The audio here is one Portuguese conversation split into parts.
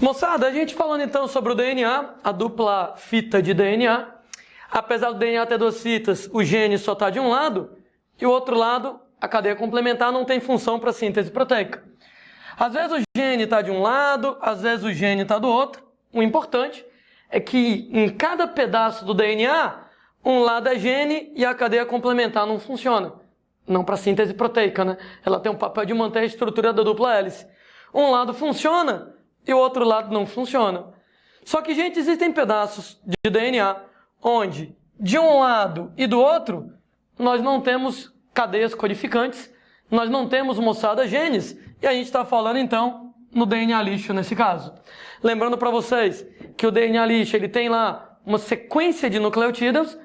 Moçada, a gente falando então sobre o DNA, a dupla fita de DNA. Apesar do DNA ter duas fitas, o gene só está de um lado e o outro lado, a cadeia complementar, não tem função para síntese proteica. Às vezes o gene está de um lado, às vezes o gene está do outro. O importante é que em cada pedaço do DNA, um lado é gene e a cadeia complementar não funciona. Não para síntese proteica, né? Ela tem um papel de manter a estrutura da dupla hélice. Um lado funciona e o outro lado não funciona. Só que, gente, existem pedaços de DNA onde, de um lado e do outro, nós não temos cadeias codificantes, nós não temos, moçada, genes, e a gente está falando, então, no DNA lixo nesse caso. Lembrando para vocês que o DNA lixo ele tem lá uma sequência de nucleotídeos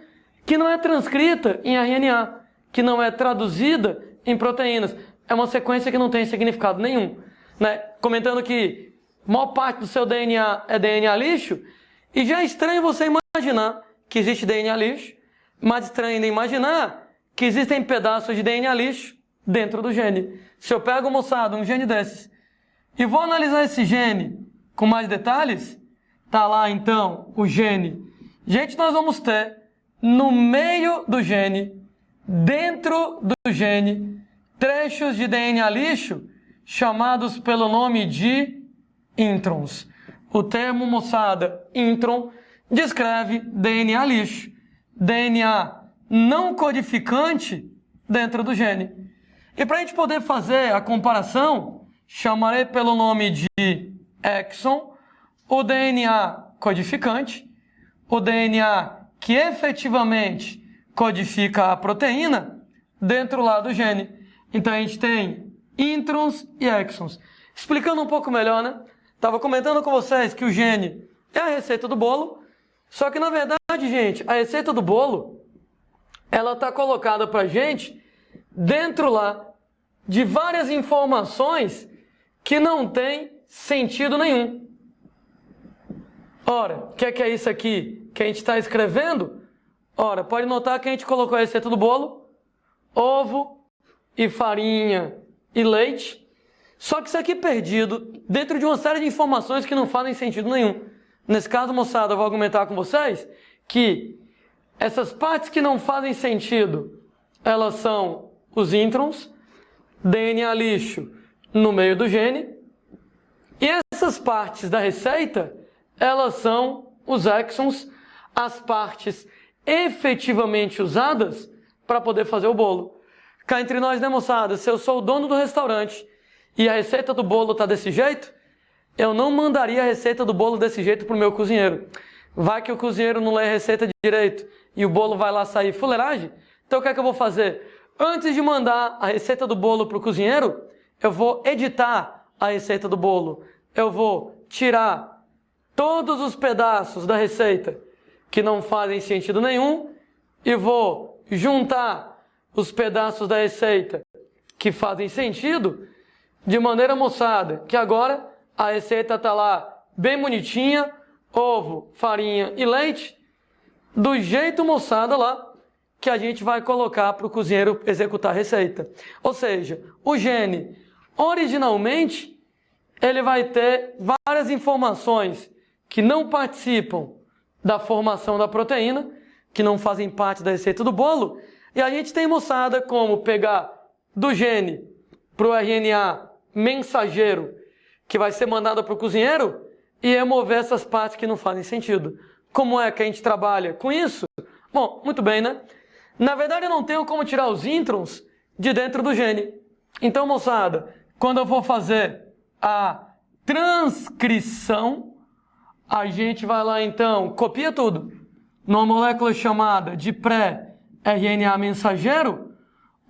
que não é transcrita em RNA, que não é traduzida em proteínas. É uma sequência que não tem significado nenhum. Né? Comentando que a maior parte do seu DNA é DNA lixo, e já é estranho você imaginar que existe DNA lixo, mais estranho ainda imaginar que existem pedaços de DNA lixo dentro do gene. Se eu pego, moçada, um gene desses, e vou analisar esse gene com mais detalhes, tá lá então o gene. Gente, nós vamos ter no meio do gene, dentro do gene, trechos de DNA lixo chamados pelo nome de introns. O termo, moçada, intron, descreve DNA lixo, DNA não codificante dentro do gene. E para a gente poder fazer a comparação, chamarei pelo nome de exon o DNA codificante, o DNA que efetivamente codifica a proteína dentro lá do gene. Então a gente tem introns e exons. Explicando um pouco melhor, né? Estava comentando com vocês que o gene é a receita do bolo, só que na verdade, gente, a receita do bolo, ela está colocada para a gente dentro lá de várias informações que não tem sentido nenhum. Ora, o que é isso aqui que a gente está escrevendo? Ora, pode notar que a gente colocou a receita do bolo, ovo e farinha e leite, só que isso aqui perdido dentro de uma série de informações que não fazem sentido nenhum. Nesse caso, moçada, eu vou argumentar com vocês que essas partes que não fazem sentido, elas são os introns, DNA lixo no meio do gene, e essas partes da receita, elas são os exons, as partes efetivamente usadas para poder fazer o bolo. Cá entre nós, né, moçada? Se eu sou o dono do restaurante e a receita do bolo está desse jeito, eu não mandaria a receita do bolo desse jeito para o meu cozinheiro. Vai que o cozinheiro não lê a receita direito e o bolo vai lá sair fuleiragem? Então o que é que eu vou fazer? Antes de mandar a receita do bolo para o cozinheiro, eu vou editar a receita do bolo. Eu vou tirar todos os pedaços da receita que não fazem sentido nenhum e vou juntar os pedaços da receita que fazem sentido de maneira, moçada, que agora a receita está lá bem bonitinha, ovo, farinha e leite, do jeito, moçada, lá que a gente vai colocar para o cozinheiro executar a receita. Ou seja, o gene, originalmente, ele vai ter várias informações que não participam da formação da proteína, que não fazem parte da receita do bolo, e a gente tem, moçada, como pegar do gene para o RNA mensageiro, que vai ser mandado para o cozinheiro, e remover essas partes que não fazem sentido. Como é que a gente trabalha com isso? Bom, muito bem, né? Na verdade, eu não tenho como tirar os introns de dentro do gene. Então, moçada, quando eu for fazer a transcrição, a gente vai lá, então, copia tudo numa molécula chamada de pré-RNA mensageiro,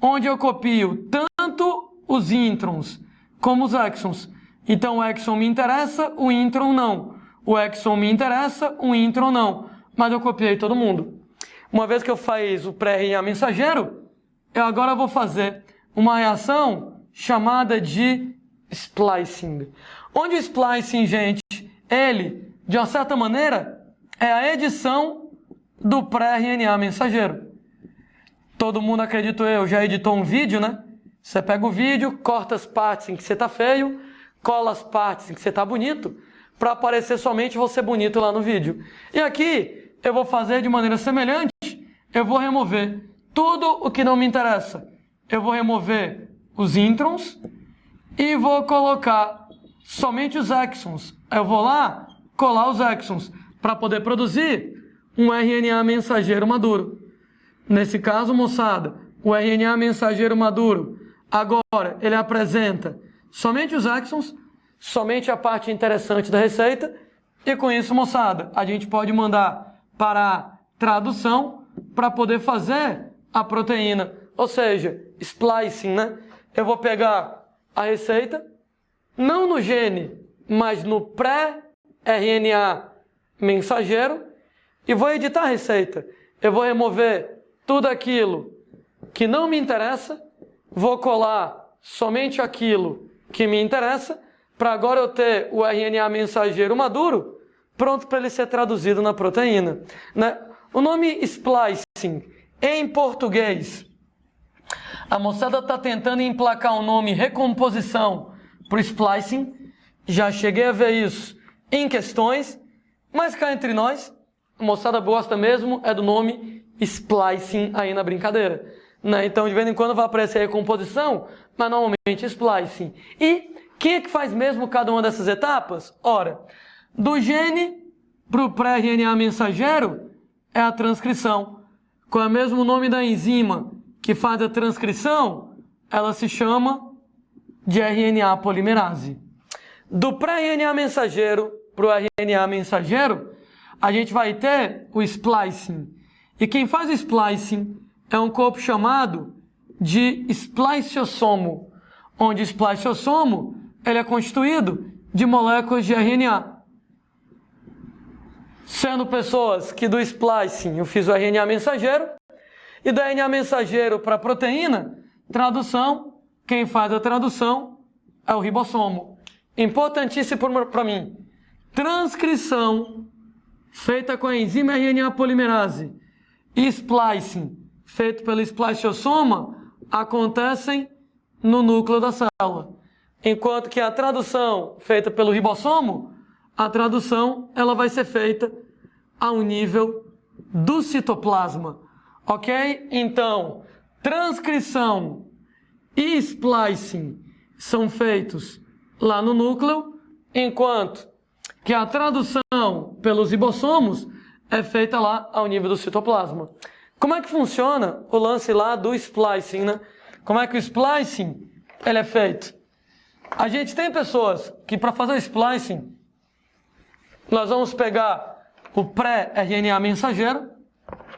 onde eu copio tanto os introns como os exons. Então, o exon me interessa, o intron não. O exon me interessa, o intron não. Mas eu copiei todo mundo. Uma vez que eu fiz o pré-RNA mensageiro, eu agora vou fazer uma reação chamada de splicing. Onde o splicing, gente, ele, de uma certa maneira, é a edição do pré-RNA mensageiro. Todo mundo, acredito eu, já editou um vídeo, né? Você pega o vídeo, corta as partes em que você está feio, cola as partes em que você está bonito, para aparecer somente você bonito lá no vídeo. E aqui eu vou fazer de maneira semelhante, eu vou remover tudo o que não me interessa. Eu vou remover os introns e vou colocar somente os exons. Eu vou lá colar os exons para poder produzir um RNA mensageiro maduro. Nesse caso, moçada, o RNA mensageiro maduro, agora ele apresenta somente os exons, somente a parte interessante da receita, e com isso, moçada, a gente pode mandar para a tradução para poder fazer a proteína, ou seja, splicing, né? Eu vou pegar a receita, não no gene, mas no pré-RNA mensageiro, e vou editar a receita. Eu vou remover tudo aquilo que não me interessa, vou colar somente aquilo que me interessa, para agora eu ter o RNA mensageiro maduro, pronto para ele ser traduzido na proteína, né? O nome splicing, em português, a moçada está tentando emplacar o nome recomposição para o splicing, já cheguei a ver isso em questões, mas cá entre nós, a moçada gosta mesmo é do nome splicing aí na brincadeira, né? Então de vez em quando vai aparecer recomposição, mas normalmente splicing. E quem é que faz mesmo cada uma dessas etapas? Ora, do gene para o pré-RNA mensageiro é a transcrição. Qual é o mesmo nome da enzima que faz a transcrição? Ela se chama de RNA polimerase. Do pré-RNA mensageiro para o RNA mensageiro, a gente vai ter o splicing. E quem faz o splicing é um corpo chamado de spliceossomo, onde o spliceossomo ele é constituído de moléculas de RNA. Sendo pessoas que do splicing eu fiz o RNA mensageiro, e do RNA mensageiro para a proteína, tradução, quem faz a tradução é o ribossomo. Importantíssimo para mim. Transcrição feita com a enzima RNA polimerase e splicing feito pelo spliceossoma acontecem no núcleo da célula. Enquanto que a tradução feita pelo ribossomo, a tradução ela vai ser feita ao nível do citoplasma. Ok? Então, transcrição e splicing são feitos lá no núcleo, enquanto que a tradução pelos ribossomos é feita lá ao nível do citoplasma. Como é que funciona o lance lá do splicing, né? Como é que o splicing ele é feito? A gente tem pessoas que para fazer o splicing, nós vamos pegar o pré-RNA mensageiro,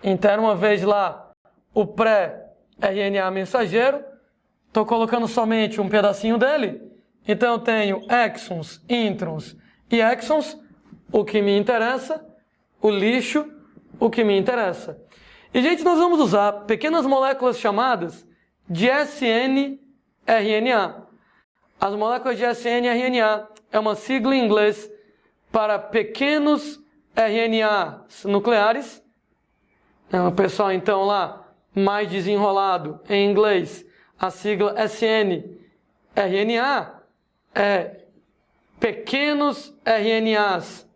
então uma vez lá o pré-RNA mensageiro, estou colocando somente um pedacinho dele, então eu tenho exons, introns e exons, o que me interessa, o lixo, o que me interessa. E, gente, nós vamos usar pequenas moléculas chamadas de snRNA. As moléculas de snRNA é uma sigla em inglês para pequenos RNAs nucleares. O pessoal, então, lá, mais desenrolado em inglês, a sigla snRNA é pequenos RNAs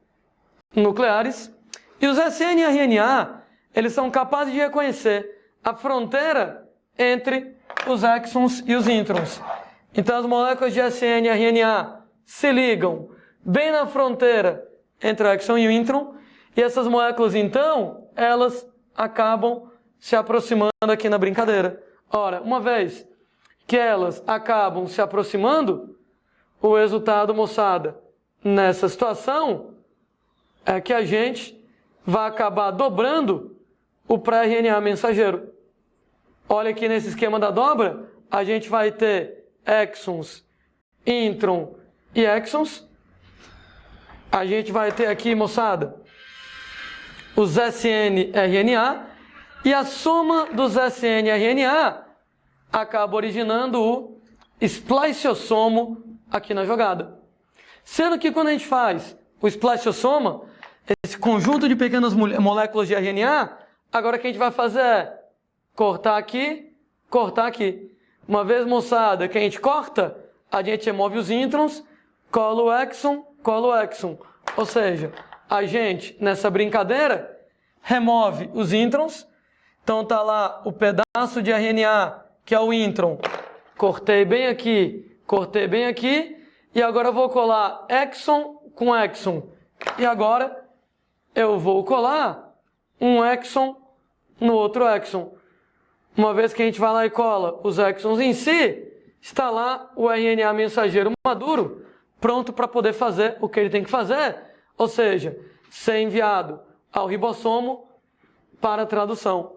nucleares. E os snRNA, eles são capazes de reconhecer a fronteira entre os exons e os introns. Então, as moléculas de snRNA se ligam bem na fronteira entre o exon e o intron, e essas moléculas, então, elas acabam se aproximando aqui na brincadeira. Ora, uma vez que elas acabam se aproximando, o resultado, moçada, nessa situação, é que a gente vai acabar dobrando o pré-RNA mensageiro. Olha aqui nesse esquema da dobra, a gente vai ter exons, intron e exons. A gente vai ter aqui, moçada, os snRNA, e a soma dos snRNA acaba originando o spliceossomo aqui na jogada. Sendo que quando a gente faz o spliceossoma, esse conjunto de pequenas moléculas de RNA, agora o que a gente vai fazer é cortar aqui, cortar aqui. Uma vez, moçada, que a gente corta, a gente remove os introns, cola o exon, Ou seja, a gente, nessa brincadeira, remove os introns. Então tá lá o pedaço de RNA, que é o intron. Cortei bem aqui, e agora eu vou colar exon com exon. E agora eu vou colar um exon no outro exon. Uma vez que a gente vai lá e cola os exons em si, está lá o RNA mensageiro maduro, pronto para poder fazer o que ele tem que fazer, ou seja, ser enviado ao ribossomo para tradução.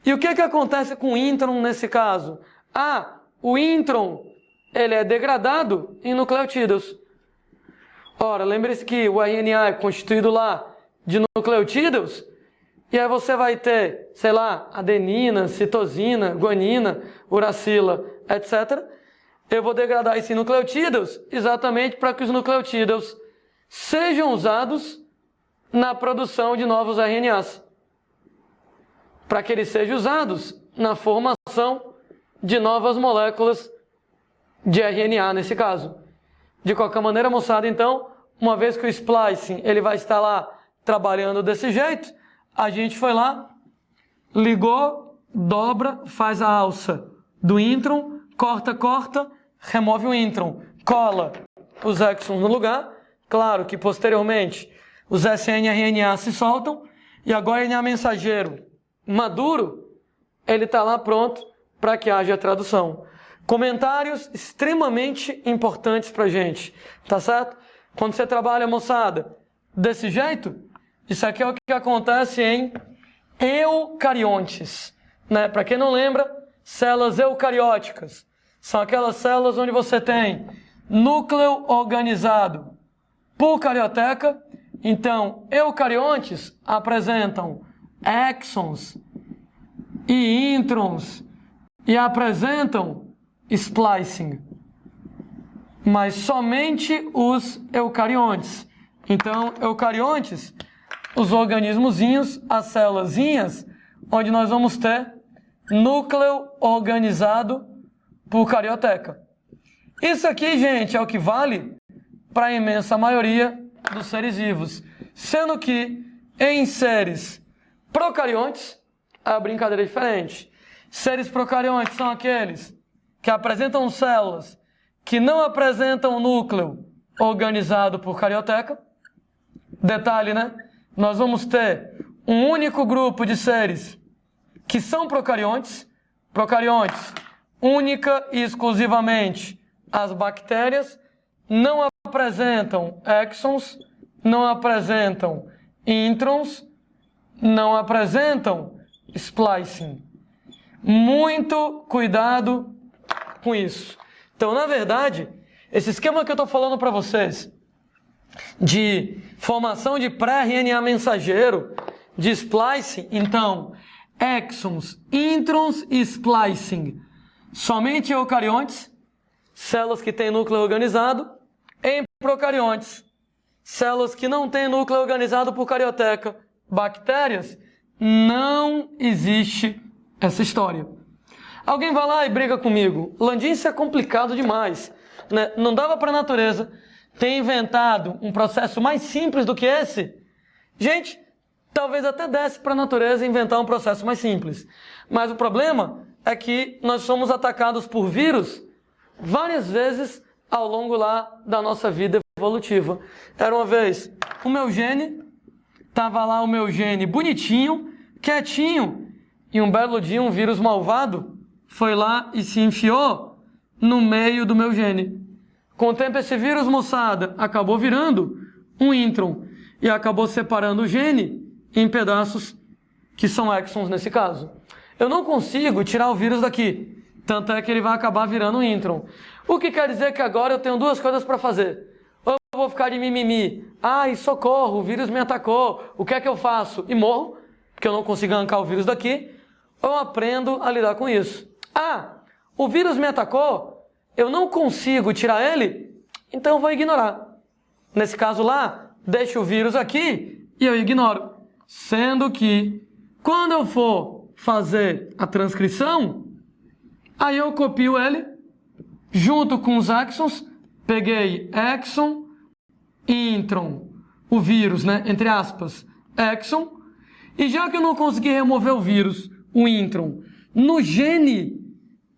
E o que acontece com o intron nesse caso? O intron ele é degradado em nucleotídeos. Ora, lembre-se que o RNA é constituído lá de nucleotídeos, e aí você vai ter, sei lá, adenina, citosina, guanina, uracila, etc. Eu vou degradar esses nucleotídeos exatamente para que os nucleotídeos sejam usados na produção de novos RNAs. Para que eles sejam usados na formação de novas moléculas de RNA, nesse caso. De qualquer maneira, moçada, então, uma vez que o splicing ele vai estar lá trabalhando desse jeito, a gente foi lá, ligou, dobra, faz a alça do intron, corta, remove o intron, cola os exons no lugar. Claro que posteriormente os snRNA se soltam e agora o RNA mensageiro maduro, ele está lá pronto para que haja a tradução. Comentários extremamente importantes para a gente, tá certo? Quando você trabalha, moçada, desse jeito, isso aqui é o que acontece em eucariontes, né? Para quem não lembra, células eucarióticas são aquelas células onde você tem núcleo organizado por carioteca. Então, eucariontes apresentam exons e introns e apresentam splicing, mas somente os eucariontes. Então, eucariontes, os organismozinhos, as célulazinhas, onde nós vamos ter núcleo organizado por carioteca. Isso aqui, gente, é o que vale para a imensa maioria dos seres vivos, sendo que em seres procariontes a brincadeira é diferente. Seres procariontes são aqueles que apresentam células que não apresentam núcleo organizado por carioteca. Detalhe, né? Nós vamos ter um único grupo de seres que são procariontes. Procariontes, única e exclusivamente as bactérias, não apresentam exons, não apresentam introns, não apresentam splicing. Muito cuidado com isso. Então, na verdade, esse esquema que eu estou falando para vocês de formação de pré-RNA mensageiro, de splicing, então, exons, introns e splicing, somente em eucariontes, células que têm núcleo organizado, em procariontes, células que não têm núcleo organizado por carioteca, bactérias, não existe essa história. Alguém vai lá e briga comigo. Landim, isso é complicado demais, né? Não dava para a natureza ter inventado um processo mais simples do que esse? Gente, talvez até desse para a natureza inventar um processo mais simples. Mas o problema é que nós somos atacados por vírus várias vezes ao longo lá da nossa vida evolutiva. Era uma vez o meu gene, estava lá o meu gene bonitinho, quietinho, e um belo dia um vírus malvado foi lá e se enfiou no meio do meu gene. Com o tempo esse vírus, moçada, acabou virando um intron e acabou separando o gene em pedaços que são exons nesse caso. Eu não consigo tirar o vírus daqui, tanto é que ele vai acabar virando um intron. O que quer dizer que agora eu tenho duas coisas para fazer. Ou eu vou ficar de mimimi, ai socorro, o vírus me atacou, o que é que eu faço? E morro, porque eu não consigo arrancar o vírus daqui, ou eu aprendo a lidar com isso. O vírus me atacou, eu não consigo tirar ele, então eu vou ignorar. Nesse caso lá, deixo o vírus aqui e eu ignoro. Sendo que, quando eu for fazer a transcrição, aí eu copio ele, junto com os exons, peguei exon, intron, o vírus, né, entre aspas, exon, e já que eu não consegui remover o vírus, o intron, no gene,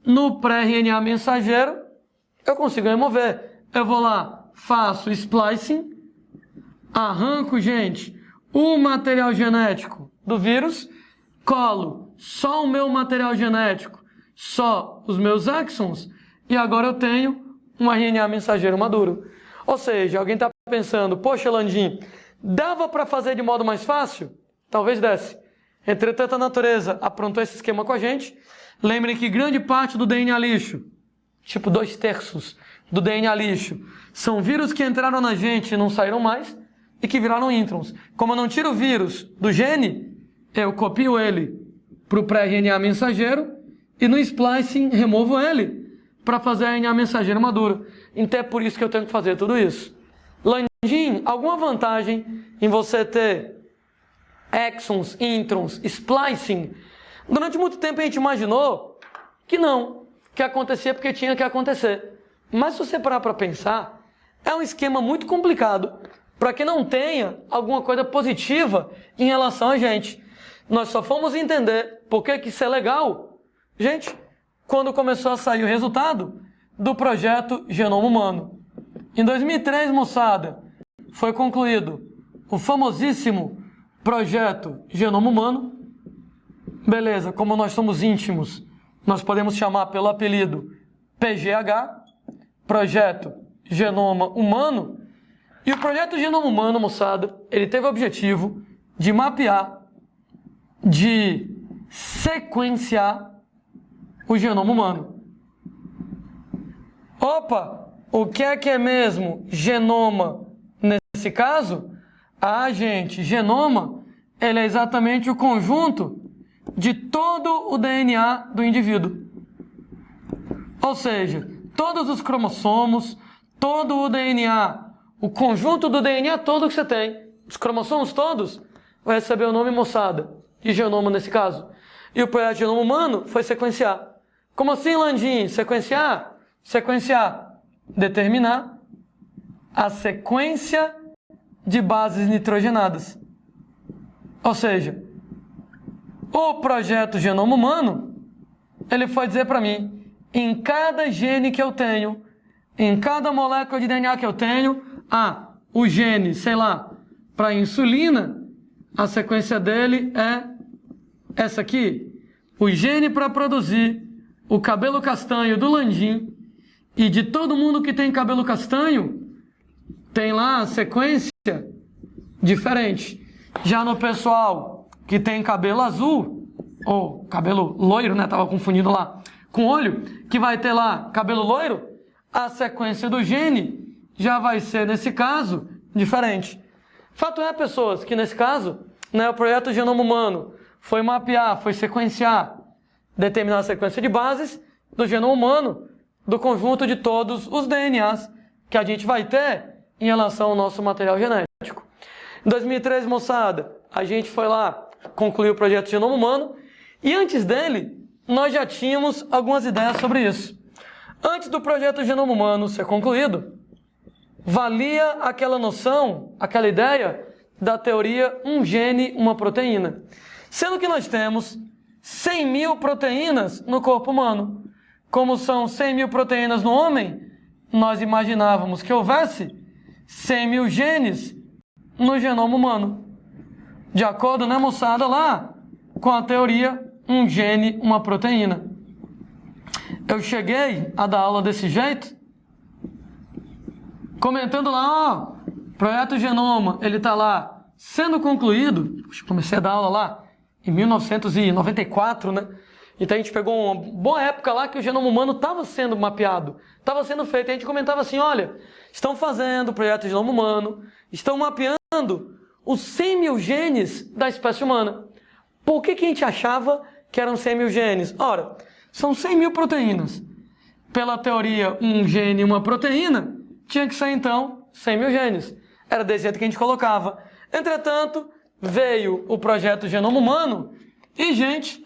no pré-RNA mensageiro, eu consigo remover. Eu vou lá, faço splicing, arranco, gente, o material genético do vírus, colo só o meu material genético, só os meus exons, e agora eu tenho um RNA mensageiro maduro. Ou seja, alguém está pensando, poxa, Landim, dava para fazer de modo mais fácil? Talvez desse. Entretanto, a natureza aprontou esse esquema com a gente. Lembrem que grande parte do DNA lixo, tipo 2/3 do DNA lixo, são vírus que entraram na gente e não saíram mais e que viraram introns. Como eu não tiro o vírus do gene, eu copio ele para o pré-RNA mensageiro e no splicing removo ele para fazer a RNA mensageiro maduro. Então é por isso que eu tenho que fazer tudo isso. Landim, alguma vantagem em você ter exons, introns, splicing? Durante muito tempo a gente imaginou que não, que acontecia porque tinha que acontecer. Mas se você parar para pensar, é um esquema muito complicado para que não tenha alguma coisa positiva em relação a gente. Nós só fomos entender por que isso é legal, gente, quando começou a sair o resultado do projeto Genoma Humano. Em 2003, moçada, foi concluído o famosíssimo projeto Genoma Humano. Beleza, como nós somos íntimos, nós podemos chamar pelo apelido PGH, Projeto Genoma Humano. E o projeto Genoma Humano, moçada, ele teve o objetivo de mapear, de sequenciar o genoma humano. Opa, o que é mesmo genoma nesse caso? Ah, gente, genoma, ele é exatamente o conjunto de todo o DNA do indivíduo. Ou seja, todos os cromossomos, todo o DNA, o conjunto do DNA todo que você tem, os cromossomos todos, vai receber o nome, moçada, de genoma nesse caso. E o projeto Genoma Humano foi sequenciar. Como assim, Landim? Sequenciar? Sequenciar. Determinar a sequência de bases nitrogenadas. Ou seja, o projeto Genoma Humano, ele foi dizer para mim, em cada gene que eu tenho, em cada molécula de DNA que eu tenho, o gene, sei lá, para insulina, a sequência dele é essa aqui. O gene para produzir o cabelo castanho do Landim e de todo mundo que tem cabelo castanho, tem lá a sequência diferente. Já no pessoal que tem cabelo azul, ou cabelo loiro, né? Tava confundindo lá com olho, que vai ter lá cabelo loiro, a sequência do gene já vai ser, nesse caso, diferente. Fato é, pessoas, que nesse caso, né, o projeto Genoma Humano foi mapear, foi sequenciar, determinar a sequência de bases do genoma humano, do conjunto de todos os DNAs que a gente vai ter em relação ao nosso material genético. Em 2013, moçada, a gente foi lá, concluiu o projeto Genoma Humano, e antes dele, nós já tínhamos algumas ideias sobre isso. Antes do projeto Genoma Humano ser concluído, valia aquela noção, aquela ideia da teoria um gene, uma proteína. Sendo que nós temos 100 mil proteínas no corpo humano. Como são 100 mil proteínas no homem, nós imaginávamos que houvesse 100 mil genes no genoma humano. De acordo, né, moçada, lá com a teoria um gene, uma proteína. Eu cheguei a dar aula desse jeito, comentando lá, projeto Genoma, ele está lá sendo concluído. Comecei a dar aula lá em 1994, né? Então a gente pegou uma boa época lá que o genoma humano estava sendo mapeado, estava sendo feito. E a gente comentava assim, olha, estão fazendo o projeto Genoma Humano, estão mapeando os 100 mil genes da espécie humana. Por que a gente achava que eram 100 mil genes? Ora, são 100 mil proteínas. Pela teoria, um gene e uma proteína, tinha que ser então 100 mil genes. Era desse jeito que a gente colocava. Entretanto, veio o projeto Genoma Humano e, gente,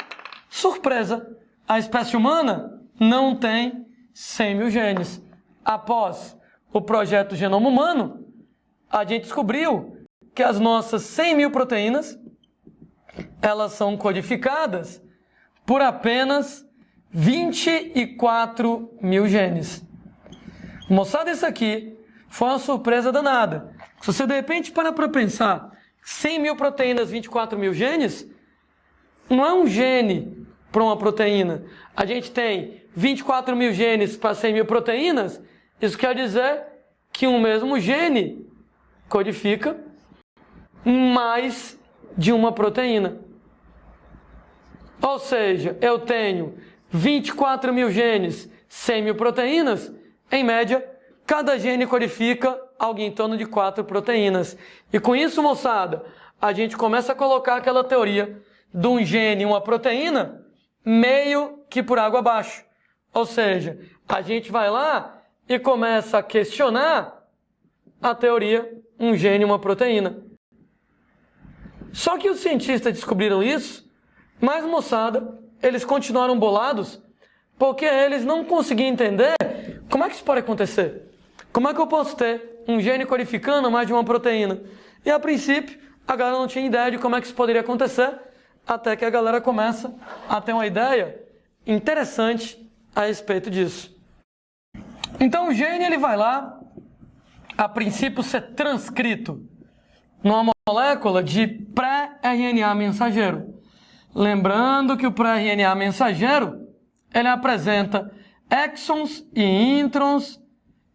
surpresa, a espécie humana não tem 100 mil genes. Após o projeto Genoma Humano, a gente descobriu que as nossas 100 mil proteínas, elas são codificadas por apenas 24 mil genes. Moçada, isso aqui foi uma surpresa danada. Se você de repente para pensar, 100 mil proteínas, 24 mil genes, não é um gene para uma proteína. A gente tem 24 mil genes para 100 mil proteínas, isso quer dizer que um mesmo gene codifica mais de uma proteína. Ou seja, eu tenho 24 mil genes, 100 mil proteínas, em média, cada gene codifica algo em torno de 4 proteínas. E com isso, moçada, a gente começa a colocar aquela teoria de um gene e uma proteína meio que por água abaixo. Ou seja, a gente vai lá e começa a questionar a teoria um gene e uma proteína. Só que os cientistas descobriram isso, mas, moçada, eles continuaram bolados porque eles não conseguiam entender como é que isso pode acontecer. Como é que eu posso ter um gene codificando mais de uma proteína? E, a princípio, a galera não tinha ideia de como é que isso poderia acontecer, até que a galera começa a ter uma ideia interessante a respeito disso. Então, o gene ele vai lá, a princípio, ser transcrito numa molécula de pré-RNA mensageiro. Lembrando que o pré-RNA mensageiro, ele apresenta exons e introns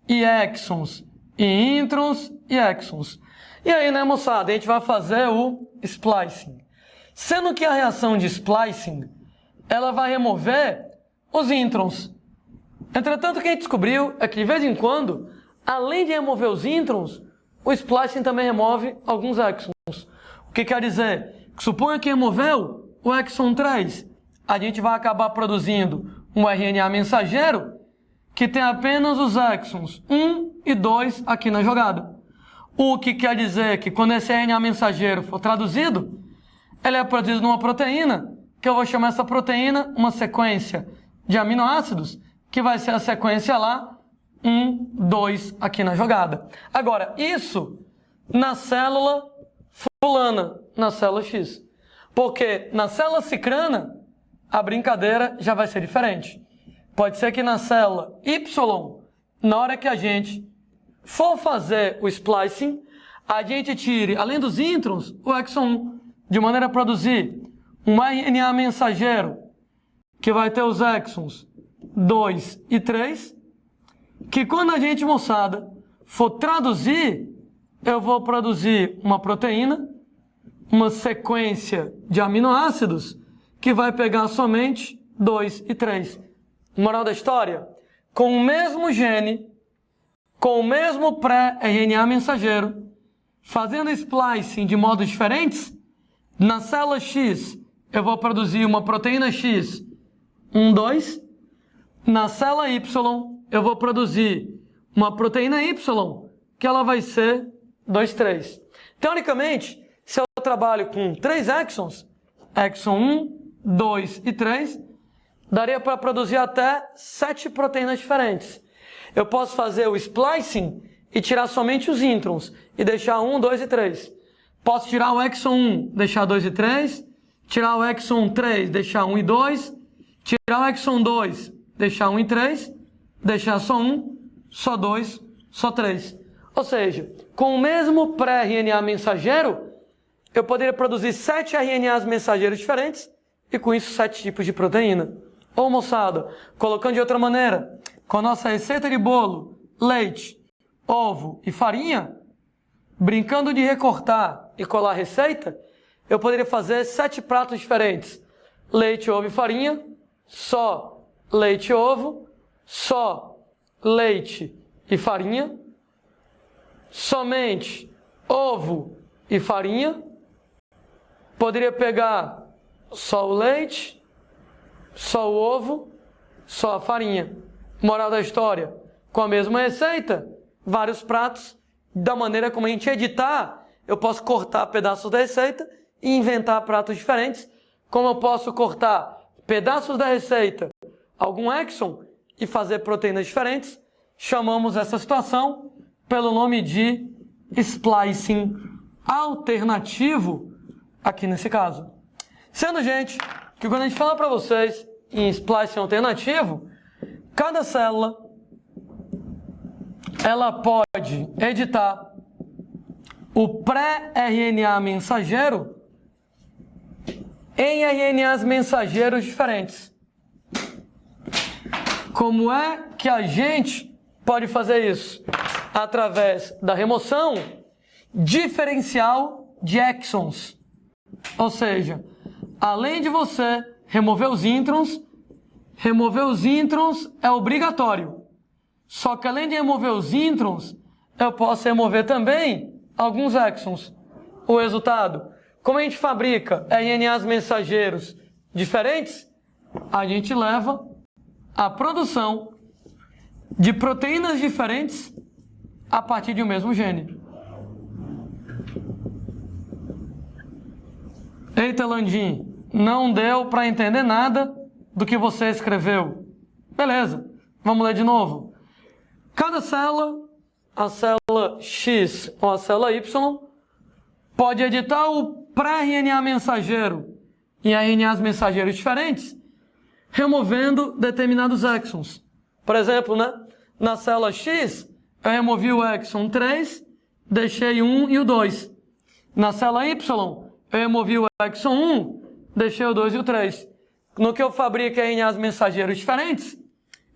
e exons e introns e exons. E aí, né, moçada, a gente vai fazer o splicing. Sendo que a reação de splicing, ela vai remover os introns. Entretanto, o que a gente descobriu é que, de vez em quando, além de remover os introns, o splicing também remove alguns exons. O que quer dizer? Que suponha que removeu o exon 3, a gente vai acabar produzindo um RNA mensageiro que tem apenas os exons 1 e 2 aqui na jogada. O que quer dizer que quando esse RNA mensageiro for traduzido, ele é produzido numa proteína, que eu vou chamar essa proteína uma sequência de aminoácidos, que vai ser a sequência lá 1, 2 aqui na jogada. Agora, isso na célula fulana, na célula X. Porque na célula cicrana, a brincadeira já vai ser diferente. Pode ser que na célula Y, na hora que a gente for fazer o splicing, a gente tire, além dos introns, o exon 1, de maneira a produzir um RNA mensageiro, que vai ter os exons 2 e 3, que quando a gente, moçada, for traduzir, eu vou produzir uma proteína, uma sequência de aminoácidos que vai pegar somente 2 e 3. Moral da história? Com o mesmo gene, com o mesmo pré-RNA mensageiro, fazendo splicing de modos diferentes, na célula X eu vou produzir uma proteína X 1, 2. Na célula Y eu vou produzir uma proteína Y que ela vai ser 2, 3. Teoricamente, se eu trabalho com 3 exons, exon 1, 2 e 3, daria para produzir até 7 proteínas diferentes. Eu posso fazer o splicing e tirar somente os introns e deixar 1, 2 e 3. Posso tirar o exon 1, deixar 2 e 3, tirar o exon 3, deixar 1 e 2, tirar o exon 2, deixar 1 e 3, deixar só 1, só 2, só 3. Ou seja, com o mesmo pré-RNA mensageiro, eu poderia produzir 7 RNAs mensageiros diferentes e com isso 7 tipos de proteína. Ou, moçada, colocando de outra maneira, com a nossa receita de bolo, leite, ovo e farinha, brincando de recortar e colar a receita, eu poderia fazer 7 pratos diferentes. Leite, ovo e farinha, só leite e ovo, só leite e farinha, somente ovo e farinha. Poderia pegar só o leite, só o ovo, só a farinha. Moral da história, com a mesma receita, vários pratos, da maneira como a gente editar, eu posso cortar pedaços da receita e inventar pratos diferentes, como eu posso cortar pedaços da receita, algum exon, e fazer proteínas diferentes. Chamamos essa situação pelo nome de splicing alternativo aqui nesse caso. Sendo, gente, que quando a gente fala para vocês em splicing alternativo, cada célula ela pode editar o pré-RNA mensageiro em RNAs mensageiros diferentes. Como é que a gente pode fazer isso? Através da remoção diferencial de exons. Ou seja, além de você remover os introns é obrigatório. Só que além de remover os introns, eu posso remover também alguns exons. O resultado, como a gente fabrica RNAs mensageiros diferentes, a gente leva a produção de proteínas diferentes a partir de um mesmo gene. Eita, Landim, não deu para entender nada do que você escreveu. Beleza, vamos ler de novo. Cada célula, a célula X ou a célula Y, pode editar o pré-RNA mensageiro em RNAs mensageiros diferentes, removendo determinados exons. Por exemplo, na célula X, eu removi o exon 3, deixei o 1 e o 2. Na célula Y, eu removi o exon 1, deixei o 2 e o 3. No que eu fabrico RNAs mensageiros diferentes,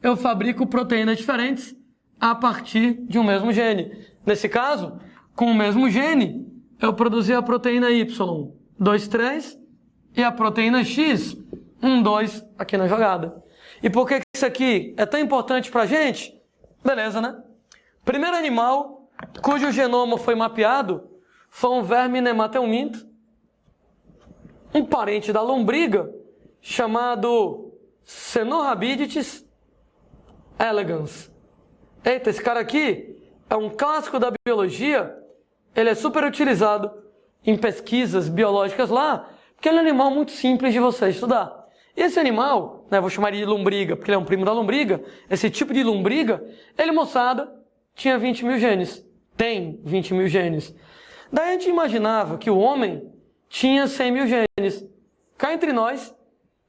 eu fabrico proteínas diferentes a partir de um mesmo gene. Nesse caso, com o mesmo gene, eu produzi a proteína Y, 2, 3, e a proteína X, 1, 2, aqui na jogada. E por que isso aqui é tão importante para a gente? Beleza, né? Primeiro animal cujo genoma foi mapeado foi um verme nematelminto, um parente da lombriga, chamado Cenorhabditis elegans. Eita, esse cara aqui é um clássico da biologia, ele é super utilizado em pesquisas biológicas lá, porque ele é um animal muito simples de você estudar. E esse animal, vou chamar ele de lombriga, porque ele é um primo da lombriga, esse tipo de lombriga, ele, moçada, tinha 20 mil genes. Tem 20 mil genes. Daí a gente imaginava que o homem tinha 100 mil genes. Cá entre nós,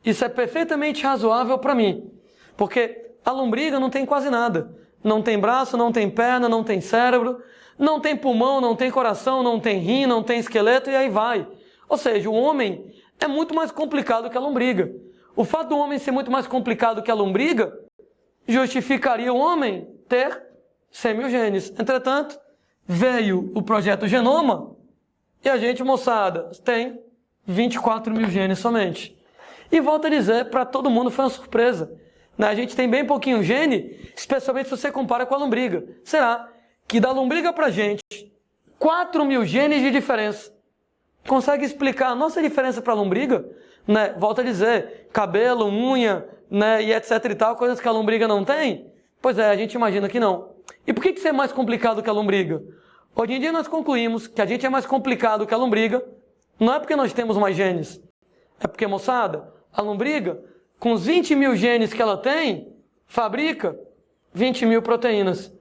isso é perfeitamente razoável para mim, porque a lombriga não tem quase nada. Não tem braço, não tem perna, não tem cérebro, não tem pulmão, não tem coração, não tem rim, não tem esqueleto e aí vai. Ou seja, o homem é muito mais complicado que a lombriga. O fato do homem ser muito mais complicado que a lombriga justificaria o homem ter 100 mil genes. Entretanto, veio o projeto Genoma e a gente, moçada, tem 24 mil genes somente. E volto a dizer, para todo mundo foi uma surpresa. A gente tem bem pouquinho gene, especialmente se você compara com a lombriga. Será que da lombriga para a gente, 4 mil genes de diferença? Consegue explicar a nossa diferença para a lombriga? Volto a dizer, cabelo, unha, e etc e tal, coisas que a lombriga não tem? Pois é, a gente imagina que não. E por que isso é mais complicado que a lombriga? Hoje em dia nós concluímos que a gente é mais complicado que a lombriga, não é porque nós temos mais genes, é porque, moçada, a lombriga, com os 20 mil genes que ela tem, fabrica 20 mil proteínas.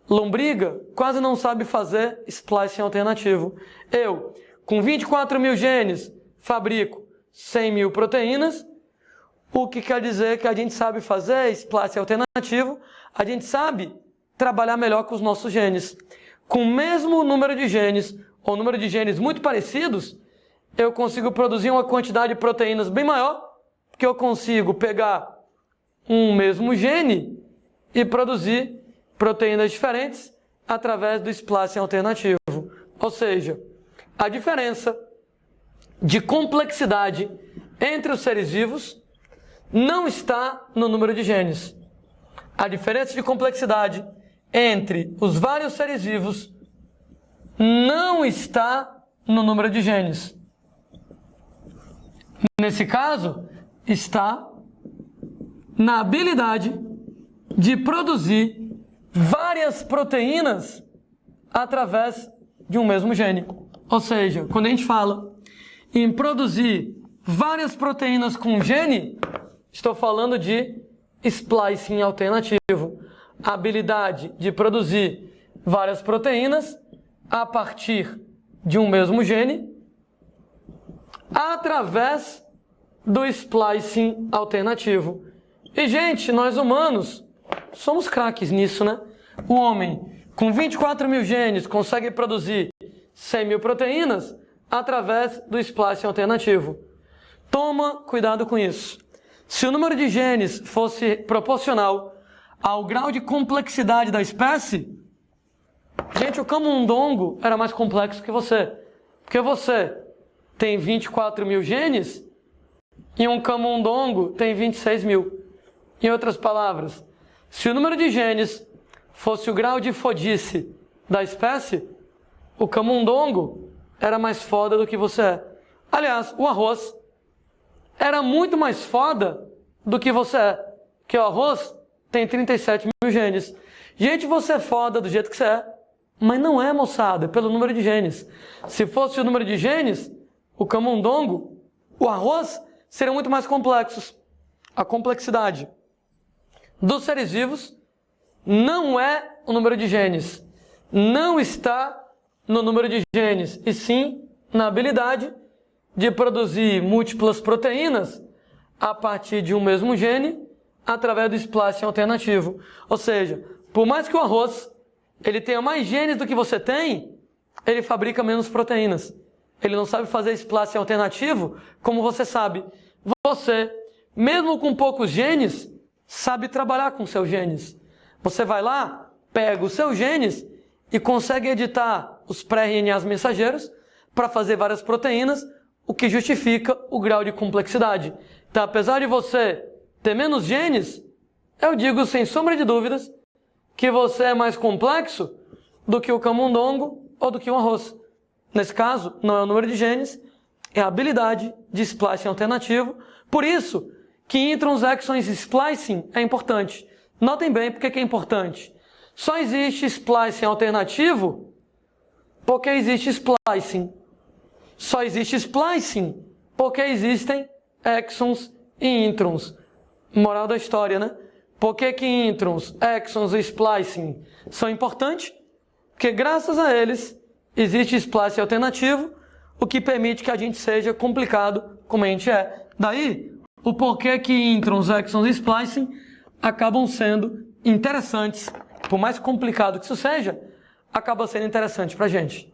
Lombriga quase não sabe fazer splicing alternativo. Eu, com 24 mil genes, fabrico 100 mil proteínas, o que quer dizer que a gente sabe fazer splicing alternativo, a gente sabe trabalhar melhor com os nossos genes. Com o mesmo número de genes, ou número de genes muito parecidos, eu consigo produzir uma quantidade de proteínas bem maior, porque eu consigo pegar um mesmo gene e produzir proteínas diferentes através do splicing alternativo. Ou seja, a diferença de complexidade entre os seres vivos não está no número de genes. A diferença de complexidade entre os vários seres vivos não está no número de genes. Nesse caso, está na habilidade de produzir várias proteínas através de um mesmo gene. Ou seja, quando a gente fala em produzir várias proteínas com gene, estou falando de splicing alternativo. A habilidade de produzir várias proteínas a partir de um mesmo gene através do splicing alternativo. E, gente, nós humanos somos craques nisso, né? O homem, com 24 mil genes, consegue produzir 100 mil proteínas através do splicing alternativo. Toma cuidado com isso. Se o número de genes fosse proporcional ao grau de complexidade da espécie, gente, o camundongo era mais complexo que você. Porque você tem 24 mil genes e um camundongo tem 26 mil. Em outras palavras, se o número de genes fosse o grau de fodice da espécie, o camundongo era mais foda do que você é. Aliás, o arroz era muito mais foda do que você é. Porque o arroz tem 37 mil genes. Gente, você é foda do jeito que você é. Mas não é, moçada, é pelo número de genes. Se fosse o número de genes, o camundongo, o arroz, seriam muito mais complexos. A complexidade dos seres vivos não é o número de genes. Não está no número de genes, e sim na habilidade de produzir múltiplas proteínas a partir de um mesmo gene através do splicing alternativo. Ou seja, por mais que o arroz ele tenha mais genes do que você tem, ele fabrica menos proteínas. Ele não sabe fazer splicing alternativo como você sabe. Você, mesmo com poucos genes, sabe trabalhar com seus genes. Você vai lá, pega os seus genes e consegue editar os pré-RNAs mensageiros para fazer várias proteínas, o que justifica o grau de complexidade. Então, apesar de você ter menos genes, eu digo sem sombra de dúvidas que você é mais complexo do que o camundongo ou do que o arroz. Nesse caso, não é o número de genes, é a habilidade de splicing alternativo. Por isso que introns, exons e splicing é importante. Notem bem por que é importante. Só existe splicing alternativo porque existe splicing. Só existe splicing porque existem exons e introns. Moral da história, né? Por que introns, exons e splicing são importantes? Porque graças a eles existe splicing alternativo, o que permite que a gente seja complicado como a gente é. Daí, o porquê que introns, exons e splicing acabam sendo interessantes. Por mais complicado que isso seja, acaba sendo interessante pra gente.